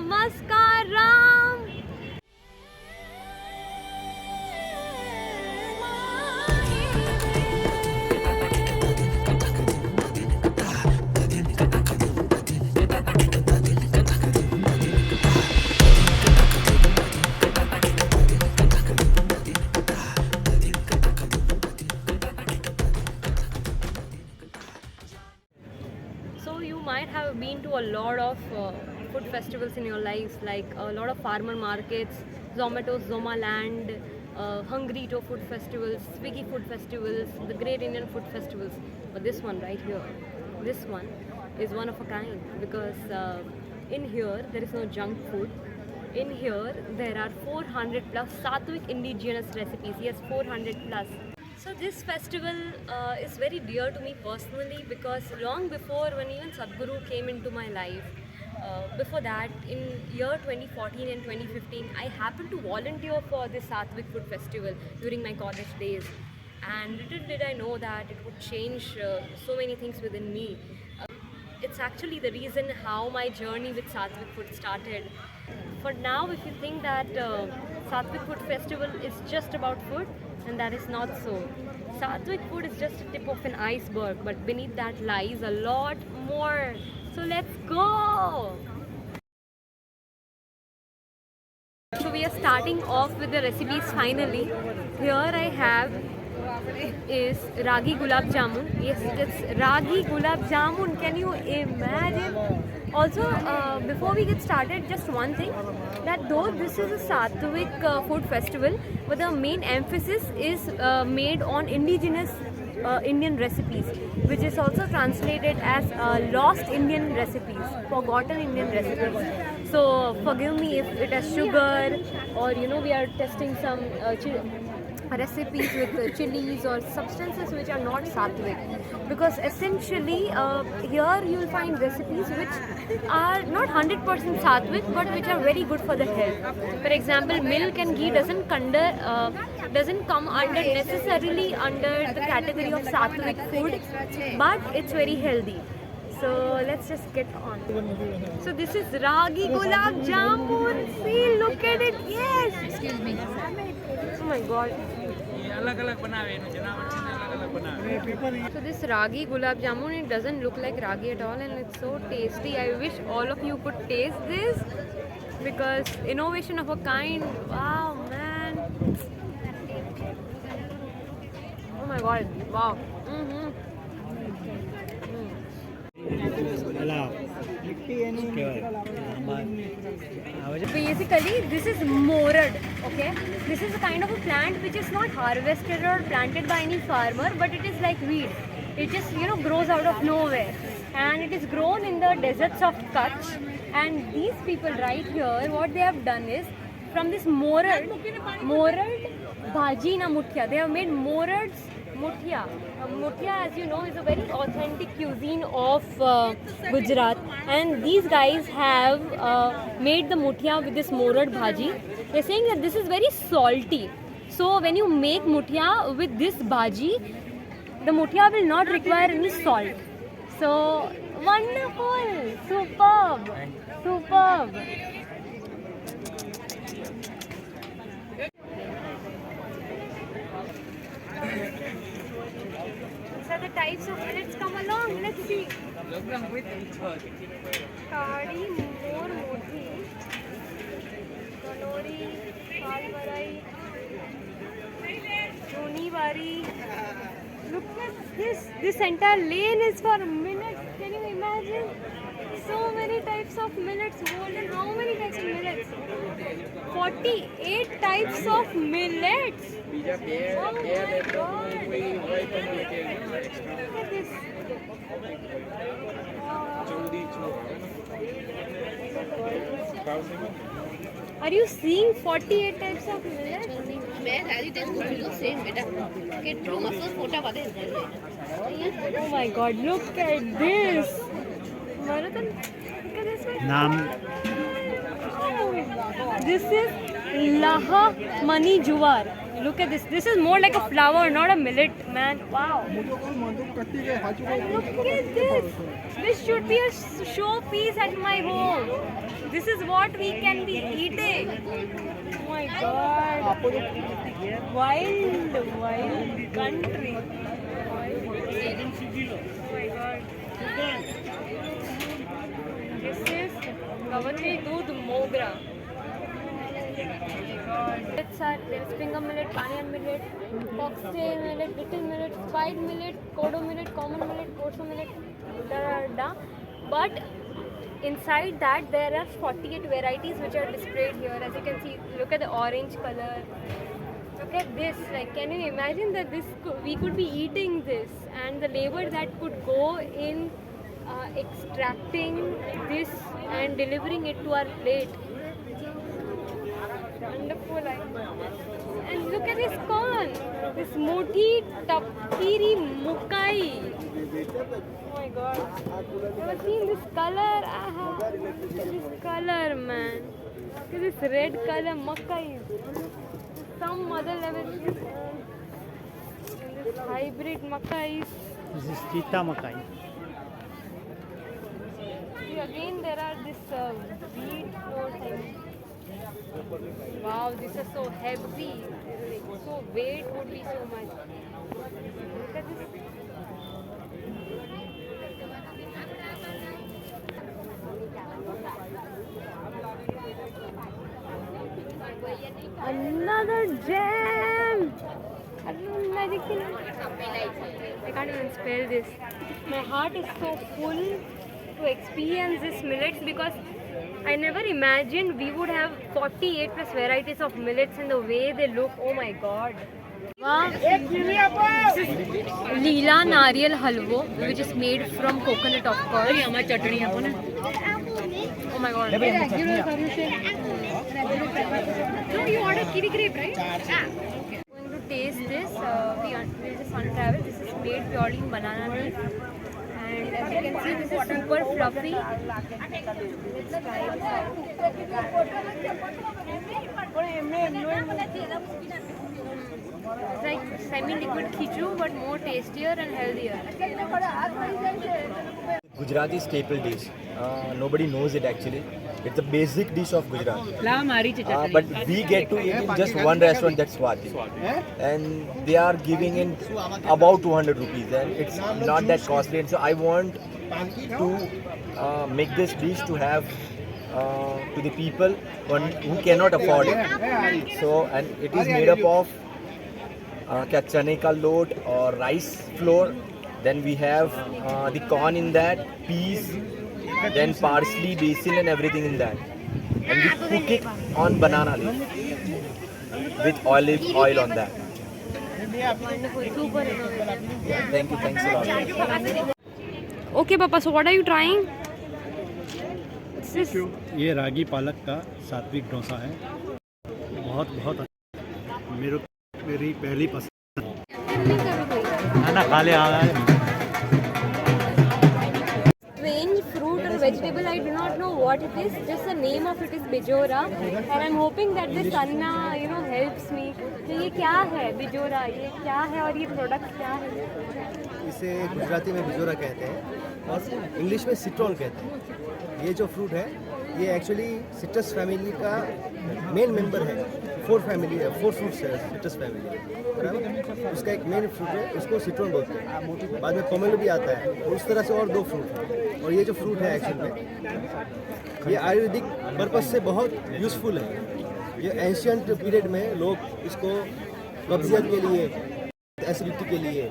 Namaskaram. So you might have been to a lot of food festivals in your lives, like a lot of farmer markets, Zomato's Zomaland, Hungrito food festivals, Swiggy food festivals, the Great Indian food festivals. But this one right here, this one is one of a kind, because in here there is no junk food. In here there are 400 plus Sattvik indigenous recipes. Yes, 400 plus. So this festival is very dear to me personally, because long before, when even Sadhguru came into my life, before that, in year 2014 and 2015, I happened to volunteer for this Sattvik Food Festival during my college days. And little did I know that it would change so many things within me. It's actually the reason how my journey with Sattvik Food started. For now, if you think that Sattvik Food Festival is just about food, and that is not so. Sattvik food is just a tip of an iceberg, but beneath that lies a lot more. So let's go! So we are starting off with the recipes finally. Here I have is ragi gulab jamun. Yes, it's ragi gulab jamun. Can you imagine? Also, before we get started, just one thing, that though this is a Sattvik food festival, but the main emphasis is made on indigenous Indian recipes, which is also translated as lost Indian recipes, forgotten Indian recipes. So forgive me if it has sugar, or we are testing some recipes with chilies or substances which are not Sattvik, because essentially here you will find recipes which are not 100% Sattvik, but which are very good for the health. For example, milk and ghee doesn't come under necessarily under the category of Sattvik food, but it's very healthy. So let's just get on. So this is ragi gulab jamun. See, look at it. Yes. Excuse me. Oh my God. So this ragi gulab jamun, it doesn't look like ragi at all, and it's so tasty. I wish all of you could taste this, because innovation of a kind. Wow, man. Oh my God. Wow. Basically, this is morad, okay? This is a kind of a plant which is not harvested or planted by any farmer, but it is like weed. It just, grows out of nowhere. And it is grown in the deserts of Kutch. And these people right here, what they have done is, from this morad bhaji na muthia, they have made morad's muthia. Muthia, as you know, is a very authentic cuisine of Gujarat, and these guys have made the muthia with this morad bhaji. They're saying that this is very salty. So when you make muthia with this bhaji, the muthia will not require any salt. So wonderful, superb, superb. So the types of millets, come along, let's see. Kadi, more mothi, kanori, palvarai, joni bari. Look at this. This entire lane is for millets. Can you imagine? So many types of millets. Golden, how many types of millets? 48 types of millets. Oh my God. Look at this. Are you seeing 48 types of millets? Oh my God, look at this. Marathon, look at this one. Oh, this is Laha Mani Juwar. Look at this. This is more like a flower, not a millet, man. Wow. Look at this. This should be a showpiece at my home. This this is what we can be eating. Oh my god. Wild country. Oh my god. This is Kavati Doodh Mogra. Millets are there is Pingham millet, Banyan millet, foxtail millet, little millet, spike millet, kodo millet, common millet, kosho millet, But inside that there are 48 varieties which are displayed here. As you can see, look at the orange color. Look at this. Like, can you imagine that we could be eating this, and the labor that could go in extracting this and delivering it to our plate. Wonderful. And look at this corn. This moti tapiri mukai. Oh my god. Have you seen this color? Look at this color, man. Look at this red color makai. Some other level. And this hybrid makai. This is Cheetah Makai. See, again there are this wheat flour. Wow, this is so heavy. So weight would be so much. Look at this. Another jam. I can't even spell this. My heart is so full to experience this millets because I never imagined we would have 48 plus varieties of millets and the way they look. Oh my god. Wow. This is Leela Nariyal Halwo, which is made from coconut, of course. Oh my god. No, you ordered kiwi grape, right? Yeah. Going to taste this. We'll just unravel. This is made purely in banana leaf. And as you can see, this is super fluffy. Let's try this out. It's like semi-liquid khichdi but more tastier and healthier. Gujarati staple dish. Nobody knows it actually. It's a basic dish of Gujarat. But we get to eat in just one restaurant, that's Swati. And they are giving in about 200 rupees and it's not that costly. And so I want to make this dish to have to the people who cannot afford it. So, and it is made up of chane ka load or rice flour. Then we have the corn in that, peas, then parsley, basil and everything in that. And we cook it on banana leaf with olive oil on that. Wonderful, super innovative. Yeah, thank you, thanks a lot. Okay, Papa, so what are you trying? What's this? ये रागी पालक का सात्विक डोसा है. बहुत मेरी पहली पसंद है. ना खा ले आ रहा है. Strange fruit or vegetable, I do not know what it is. Just the name of it is bijora, and I'm hoping that this Anna, helps me. तो ये क्या है bijora? ये क्या है और ये प्रोडक्ट क्या है? इसे गुजराती में बिजोरा कहते हैं और इंग्लिश में सिट्रॉन कहते हैं. ये जो फ्रूट है ये एक्चुअली सिट्रस फैमिली का मेन मेंबर है. 4 फ्रूट्स है सिट्रस फैमिली, बराबर. उसका एक मेन फ्रूट है, उसको सिट्रॉन बोलते हैं. बाद में पोमेलो भी आता है और उस तरह से और 2 फ्रूट हैं. और ये जो फ्रूट है एक्चुअल में ये आयुर्वेदिक पर्पज से बहुत यूज़फुल है. ये एंशियंट पीरियड में लोग इसको कब्जियत के लिए, एसिडिटी के लिए,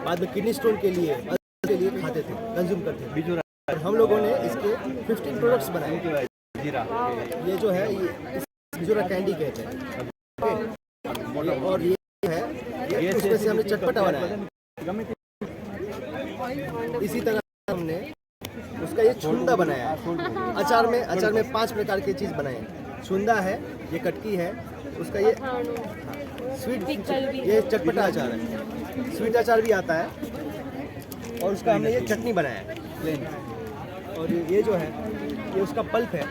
बाद में किडनी स्टोन के लिए खाते थे, कंज्यूम करते थे. और हम लोगों ने इसके 15 प्रोडक्ट्स बनाए. ये जो है ये बिजोरा कैंडी कहते हैं. और ये है उसमें से हमने चटपटा बनाया. इसी तरह हमने उसका ये छुंदा बनाया. अचार में 5 प्रकार की चीज़ बनाए. छुंदा है, ये कटकी है, उसका ये स्वीट, ये चटपटा अचार है. स्वीट अचार भी आता है और उसका हमने ये चटनी बनाया है प्लेन. और ये जो है ये उसका पल्प है,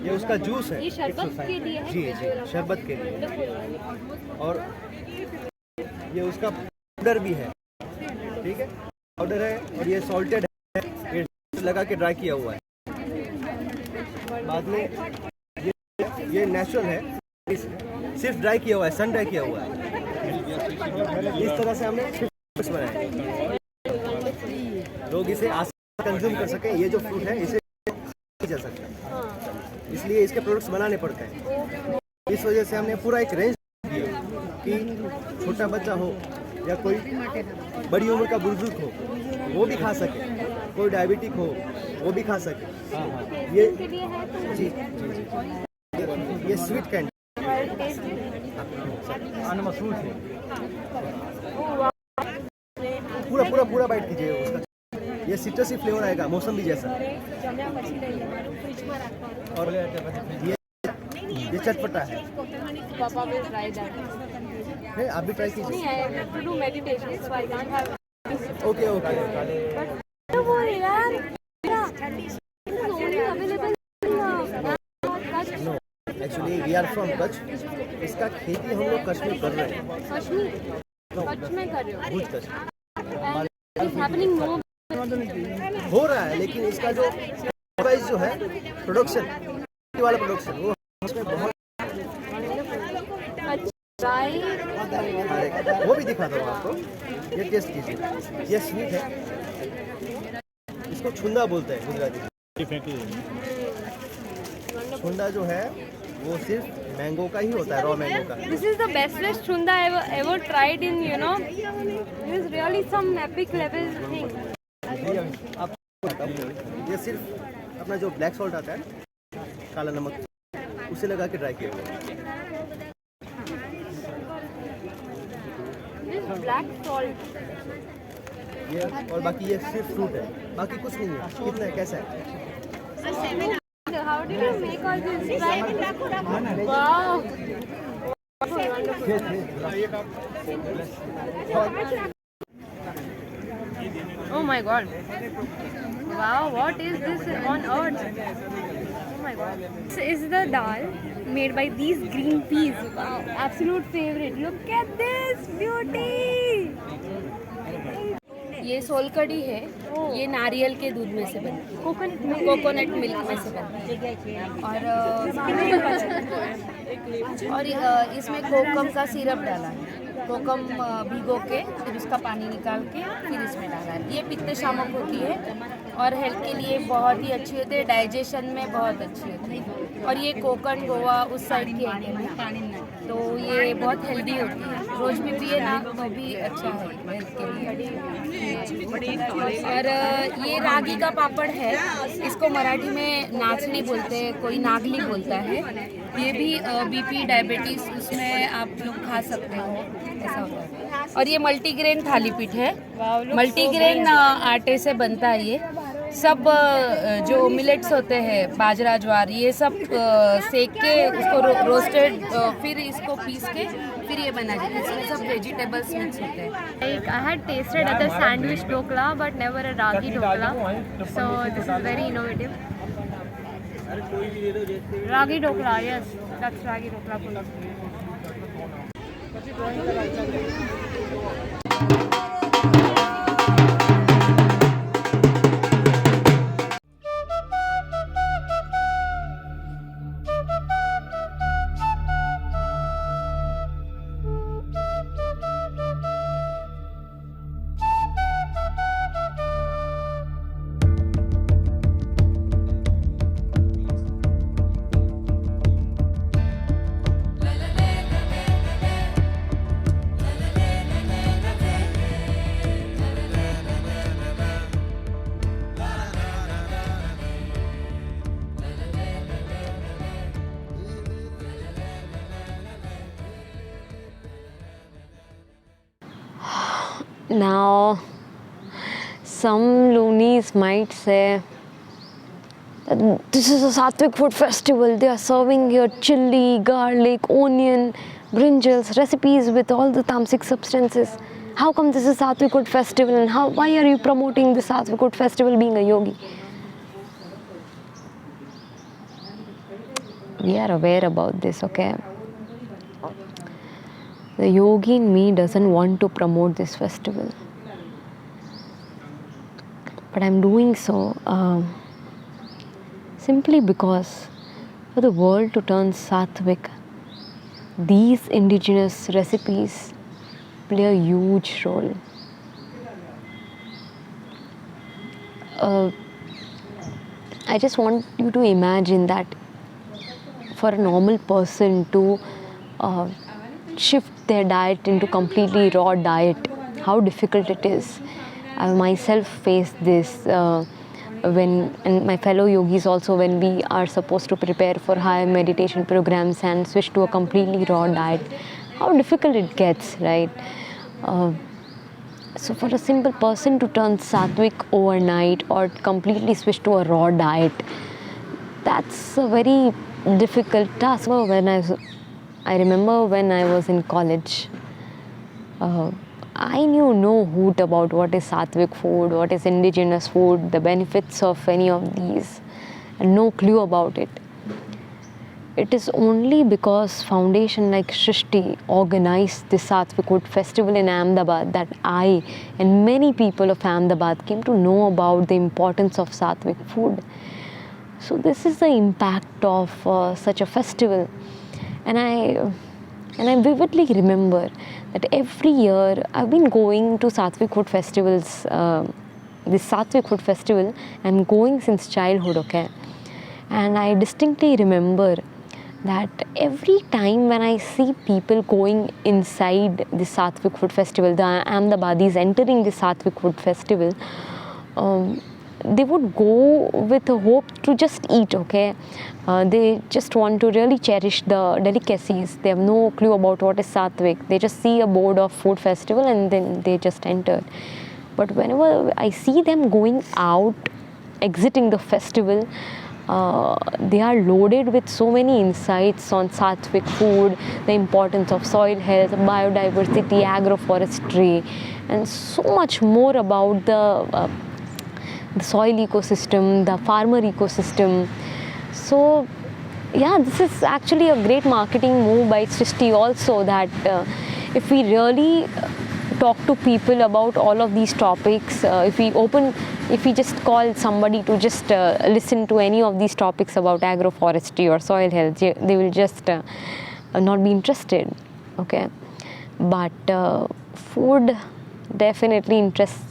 ये उसका जूस है. ये शरबत के लिए है. जी, शरबत के लिए. और ये उसका पाउडर भी है. ठीक है, पाउडर है और ये सॉल्टेड है. ये लगा के ड्राई किया हुआ है. बाद में ये नेचुरल है, सिर्फ ड्राई किया हुआ है, सन ड्राई किया हुआ है। इस तरह से हमने फ्रूट्स बनाए, लोग इसे आसानी कंज्यूम कर सकें। ये जो फ्रूट है इसे जा सकता है, इसलिए इसके प्रोडक्ट्स बनाने पड़ते हैं। इस वजह से हमने पूरा एक रेंज दिया कि छोटा बच्चा हो या कोई बड़ी उम्र का बुजुर्ग हो वो भी खा सके, कोई डायबिटिक हो वो भी खा सके। ये जी ये स्वीट कैंडी पूरा पूरा पूरा बाइट कीजिए उसका। ये सिट्रसी फ्लेवर आएगा, मौसमी जैसा। और ये चटपटा है। पापा will try that. है, आप भी ट्राई कीजिए। नहीं, I have to do meditation, so I can't have. Okay okay. But वो यार, it's only available in no, actually we are from Kutch. इसका खेती हम लोग कच्छ में कर रहे हैं। कश्मीर में कर रहे हो? भुज कच्छ It's happening more. हो रहा है, लेकिन इसका जो प्राइस जो है प्रोडक्शन वाला प्रोडक्शन वो उसमें बहुत वो भी दिखाता हूँ आपको। ये टेस्ट कीजिए, ये स्वीट है, इसको छुंदा बोलते हैं गुजराती में। छुंदा जो है वो सिर्फ मैंगो का ही होता है, रॉ मैंगो का। This is the bestest chunda I ever tried in, you know. This is really some epic level thing. ये सिर्फ अपना जो ब्लैक सॉल्ट आता है, काला नमक, उसे लगा के ड्राई किया हुआ है। This black salt. ये और बाकी ये सिर्फ फ्रूट है, बाकी कुछ नहीं है। कितना है, कैसा है? How did you make all this? Wow. Oh my god. Wow, what is this on earth? Oh my god. This is the dal made by these green peas. Wow, absolute favorite. Look at this beauty. ये सोलकढ़ी है, ये नारियल के दूध में से बनती है, कोकोनट मिल्क में से बनती है। और इसमें कोकम का सिरप डाला है, कोकम भिगो के फिर उसका पानी निकाल के फिर इसमें डाला है। ये पित्त शामक होती है और हेल्थ के लिए बहुत ही अच्छी होती है, डाइजेशन में बहुत अच्छी होती है। और ये कोकण गोवा उस साइड की आइटम है, तो ये बहुत हेल्दी होती है, रोज भी पिए ना तो भी अच्छा है हेल्थ के लिए। और ये रागी का पापड़ है, इसको मराठी में नाचनी बोलते हैं, कोई नागली बोलता है। ये भी बीपी डायबिटीज उसमें आप लोग खा सकते हो, ऐसा होता है। और ये मल्टीग्रेन थाली पीठ है, मल्टीग्रेन आटे से बनता है। ये सब जो मिलेट्स होते हैं, बाजरा ज्वार, ये सब सेक के उसको रोस्टेड, फिर इसको पीस के फिर ये बना जाता है। इसमें सब वेजिटेबल्स मिक्स होते हैं। Like I had tasted other sandwich dokla, but never a ragi dokla. So this is very innovative. Ragi dokla, yes, that's ragi dokla. Now, some loonies might say that this is a Sattvik food festival. They are serving here chili, garlic, onion, brinjals, recipes with all the tamasic substances. How come this is Sattvik food festival, and why are you promoting the Sattvik food festival being a yogi? We are aware about this, okay? The yogi in me doesn't want to promote this festival, but I'm doing so simply because for the world to turn Sattvik, these indigenous recipes play a huge role. I just want you to imagine that for a normal person to shift their diet into completely raw diet, how difficult it is. I myself faced this and my fellow yogis also, when we are supposed to prepare for higher meditation programs and switch to a completely raw diet, how difficult it gets, right? So for a simple person to turn Sattvik overnight or completely switch to a raw diet, that's a very difficult task. I remember when I was in college, I knew no hoot about what is Sattvik food, what is indigenous food, the benefits of any of these, and no clue about it. It is only because foundation like Sristi organized this Sattvik food festival in Ahmedabad that I and many people of Ahmedabad came to know about the importance of Sattvik food. So this is the impact of such a festival, and I vividly remember that every year I've been going to Sattvik food festivals. This Sattvik food festival I'm going since childhood, okay, and I distinctly remember that every time when I see people going inside the Sattvik food festival, the Ahmedabadis entering the Sattvik food festival, they would go with a hope to just eat, okay. They just want to really cherish the delicacies. They have no clue about what is Sattvik. They just see a board of food festival and then they just enter. But whenever I see them going out, exiting the festival, they are loaded with so many insights on Sattvik food, the importance of soil health, biodiversity, agroforestry, and so much more about the soil ecosystem, the farmer ecosystem. So yeah, this is actually a great marketing move by Sristi also, that if we really talk to people about all of these topics, if we just call somebody to just listen to any of these topics about agroforestry or soil health, they will just not be interested, okay. But food definitely interests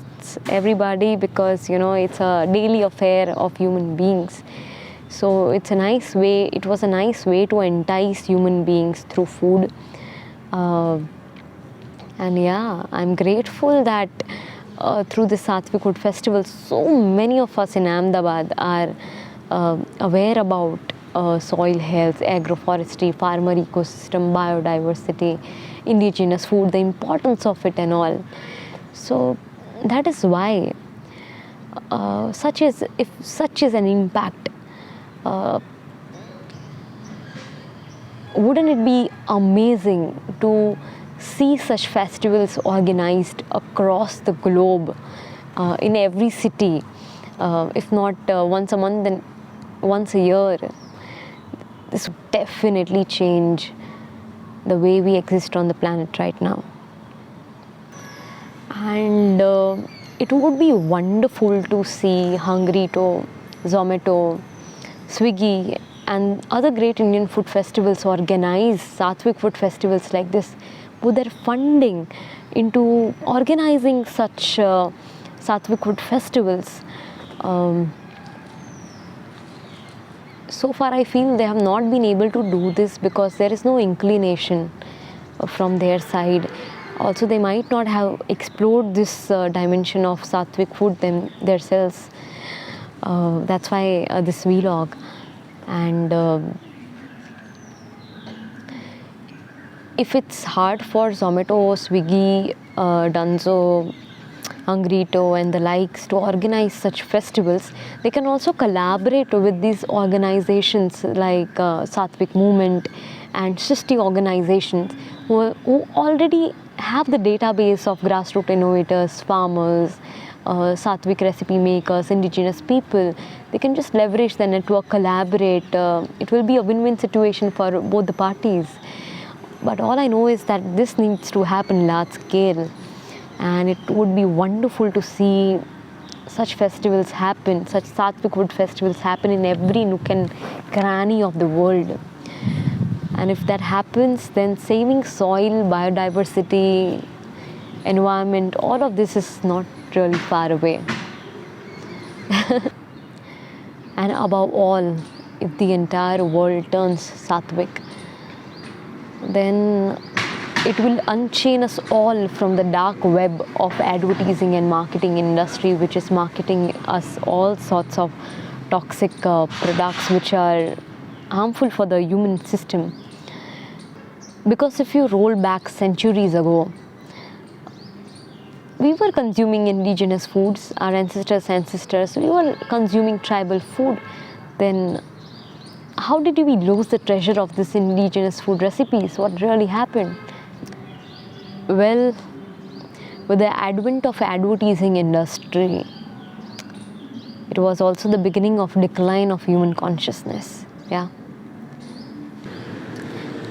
everybody, because it's a daily affair of human beings. So it was a nice way to entice human beings through food. And yeah, I'm grateful that through the Sattvik food festival, so many of us in Ahmedabad are aware about soil health, agroforestry, farmer ecosystem, biodiversity, indigenous food, the importance of it and all. So that is why such is an impact, wouldn't it be amazing to see such festivals organized across the globe, in every city, if not once a month, then once a year. This would definitely change the way we exist on the planet right now. And it would be wonderful to see Hungrito, Zomato, Swiggy and other great Indian food festivals organize Sattvik food festivals like this, put their funding into organizing such Sattvik food festivals. So far I feel they have not been able to do this because there is no inclination from their side. Also, they might not have explored this dimension of Sattvik food themselves. That's why this vlog. And if it's hard for Zomato, Swiggy, Dunzo, Hungrito and the likes to organize such festivals, they can also collaborate with these organizations like Sattvik Movement and Sristi organizations who already have the database of grassroots innovators, farmers, Sattvik recipe makers, indigenous people. They can just leverage the network, collaborate. It will be a win-win situation for both the parties. But all I know is that this needs to happen large scale, and it would be wonderful to see such festivals happen, such Sattvik food festivals happen in every nook and cranny of the world. And if that happens, then saving soil, biodiversity, environment, all of this is not really far away. And above all, if the entire world turns Sattvik, then it will unchain us all from the dark web of advertising and marketing industry, which is marketing us all sorts of toxic products which are harmful for the human system. Because if you roll back centuries ago, we were consuming indigenous foods, our ancestors, we were consuming tribal food. Then how did we lose the treasure of this indigenous food recipes? What really happened? Well, with the advent of advertising industry, it was also the beginning of decline of human consciousness. Yeah.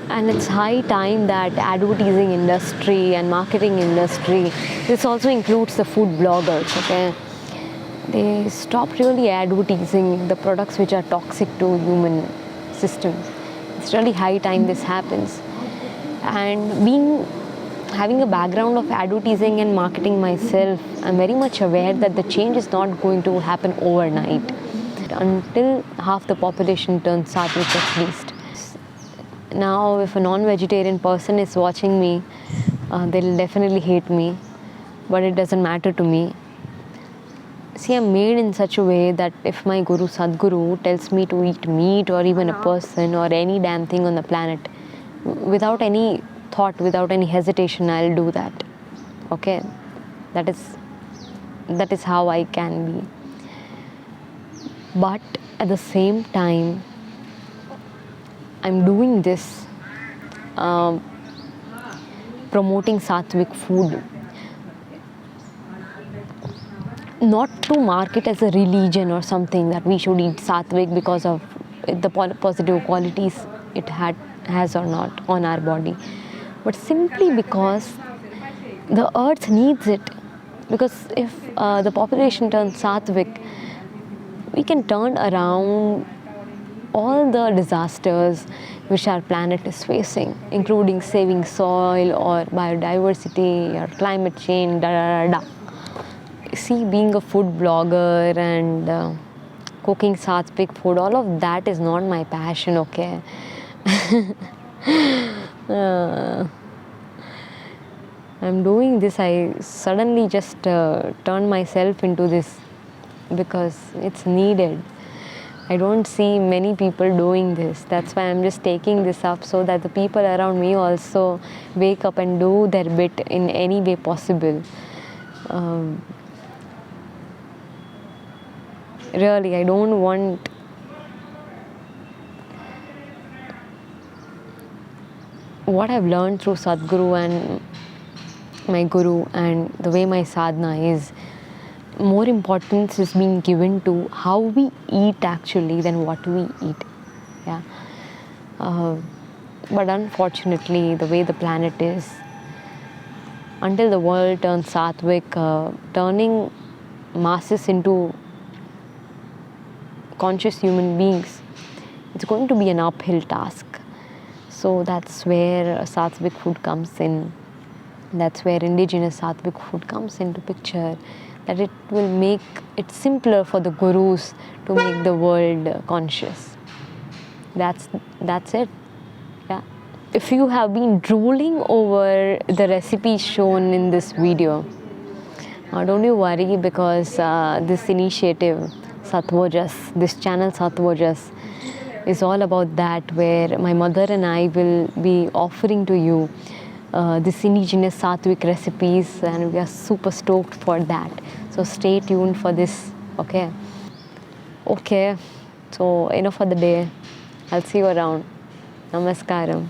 And it's high time that advertising industry and marketing industry, this also includes the food bloggers, okay? They stop really advertising the products which are toxic to human system. It's really high time this happens. And having a background of advertising and marketing myself, I'm very much aware that the change is not going to happen overnight. Until half the population turns Sattvik at least. Now, if a non-vegetarian person is watching me, they'll definitely hate me, but it doesn't matter to me. See, I'm made in such a way that if my Guru Sadguru tells me to eat meat or even a person or any damn thing on the planet, without any thought, without any hesitation, I'll do that. Okay? That is how I can be. But at the same time, I'm doing this promoting Sattvik food, not to market as a religion or something that we should eat Sattvik because of the positive qualities it has or not on our body, but simply because the earth needs it. Because if the population turns Sattvik, we can turn around all the disasters which our planet is facing, including saving soil or biodiversity or climate change, See, being a food blogger and cooking Sattvik food, all of that is not my passion, okay? I'm doing this, I suddenly just turned myself into this because it's needed. I don't see many people doing this. That's why I'm just taking this up so that the people around me also wake up and do their bit in any way possible. Really, I don't want what I've learned through Sadguru and my Guru and the way my sadhana is, more importance is being given to how we eat actually than what we eat. Yeah. But unfortunately, the way the planet is, until the world turns Sattvik, turning masses into conscious human beings, it's going to be an uphill task. So that's where Sattvik food comes in. That's where indigenous Sattvik food comes into picture. That it will make it simpler for the gurus to make the world conscious. That's it. Yeah. If you have been drooling over the recipes shown in this video, don't you worry, because this initiative, Sattvojas, this channel Sattvojas, is all about that, where my mother and I will be offering to you this indigenous Sattvik recipes, and we are super stoked for that. So stay tuned for this, okay? Okay, so enough for the day. I'll see you around. Namaskaram.